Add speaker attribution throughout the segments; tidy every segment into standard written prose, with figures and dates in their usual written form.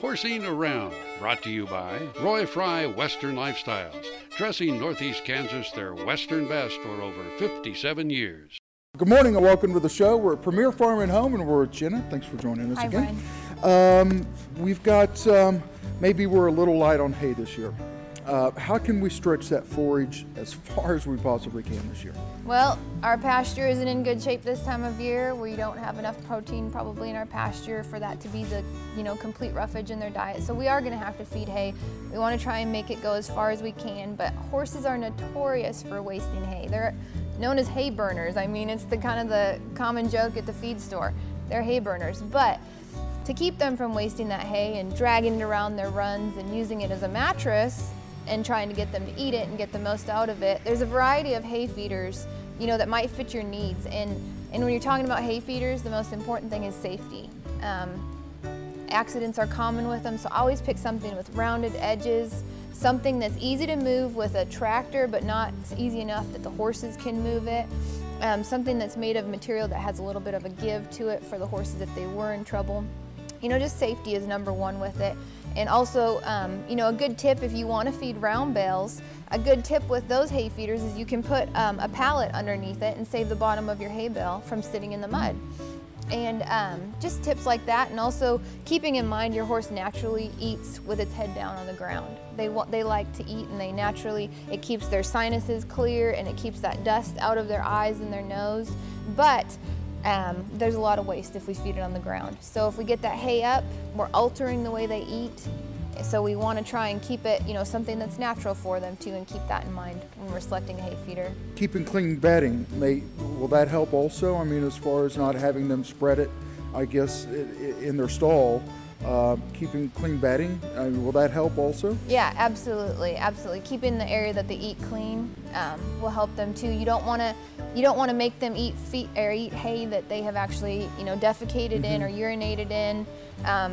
Speaker 1: Horsing Around, brought to you by Roy Fry Western Lifestyles, dressing Northeast Kansas their Western best for over 57 years.
Speaker 2: Good morning and welcome to the show. We're at Premier Farm and Home and we're with Genna. Thanks for joining us again. We've got, maybe we're a little light on hay this year. How can we stretch that forage as far as we possibly can this year?
Speaker 3: Well, our pasture isn't in good shape this time of year. We don't have enough protein probably in our pasture for that to be the, complete roughage in their diet. So we are going to have to feed hay. We want to try and make it go as far as we can, but horses are notorious for wasting hay. They're known as hay burners. I mean, it's the kind of the common joke at the feed store. They're hay burners, but to keep them from wasting that hay and dragging it around their runs and using it as a mattress, and trying to get them to eat it and get the most out of it. There's a variety of hay feeders, that might fit your needs. And when you're talking about hay feeders, the most important thing is safety. Accidents are common with them, so always pick something with rounded edges, something that's easy to move with a tractor, but not easy enough that the horses can move it. Something that's made of material that has a little bit of a give to it for the horses if they were in trouble. Just safety is number one with it. And also, a good tip if you want to feed round bales, a good tip with those hay feeders is you can put a pallet underneath it and save the bottom of your hay bale from sitting in the mud. And just tips like that, and also keeping in mind your horse naturally eats with its head down on the ground. They like to eat, and it keeps their sinuses clear and it keeps that dust out of their eyes and their nose. But there's a lot of waste if we feed it on the ground. So if we get that hay up, we're altering the way they eat. So we want to try and keep it, something that's natural for them too, and keep that in mind when we're selecting a hay feeder. Keeping
Speaker 2: clean bedding, will that help also? I mean, as far as not having them spread it, I guess, in their stall. Keeping clean bedding, will that help also?
Speaker 3: Yeah, absolutely, absolutely. Keeping the area that they eat clean will help them too. You don't want to make them eat hay that they have actually defecated in or urinated in.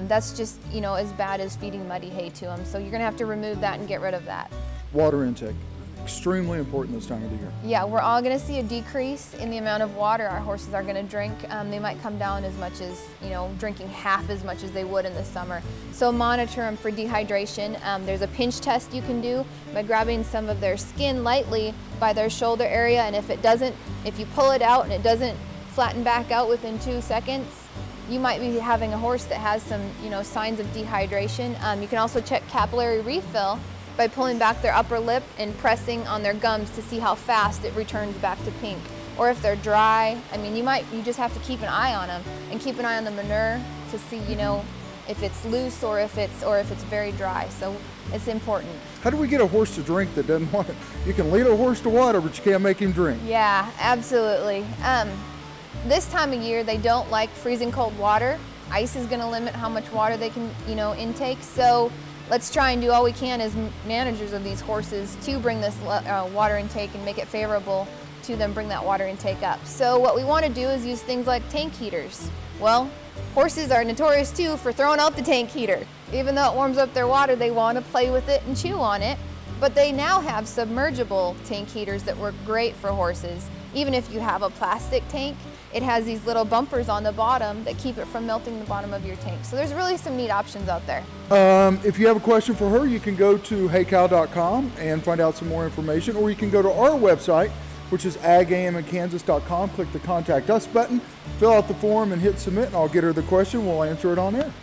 Speaker 3: That's just as bad as feeding muddy hay to them. So you're going to have to remove that and get rid of that.
Speaker 2: Water intake. Extremely important this time of the year.
Speaker 3: Yeah, we're all going to see a decrease in the amount of water our horses are going to drink. They might come down as much as, drinking half as much as they would in the summer. So monitor them for dehydration. There's a pinch test you can do by grabbing some of their skin lightly by their shoulder area, and if you pull it out and it doesn't flatten back out within 2 seconds, you might be having a horse that has some, signs of dehydration. You can also check capillary refill by pulling back their upper lip and pressing on their gums to see how fast it returns back to pink. Or if they're dry, you just have to keep an eye on them and keep an eye on the manure to see, if it's loose or if it's very dry. So it's important.
Speaker 2: How do we get a horse to drink that doesn't want it? You can lead a horse to water, but you can't make him drink.
Speaker 3: Yeah, absolutely. This time of year, they don't like freezing cold water. Ice is going to limit how much water they can, intake. So let's try and do all we can as managers of these horses to bring this water intake and make it favorable to them, bring that water intake up. So what we want to do is use things like tank heaters. Well, horses are notorious too for throwing out the tank heater. Even though it warms up their water, they want to play with it and chew on it. But they now have submergible tank heaters that work great for horses. Even if you have a plastic tank, it has these little bumpers on the bottom that keep it from melting the bottom of your tank. So there's really some neat options out there.
Speaker 2: If you have a question for her, you can go to haycow.com and find out some more information, or you can go to our website, which is agamandkansas.com, click the Contact Us button, fill out the form and hit submit, and I'll get her the question. We'll answer it on air.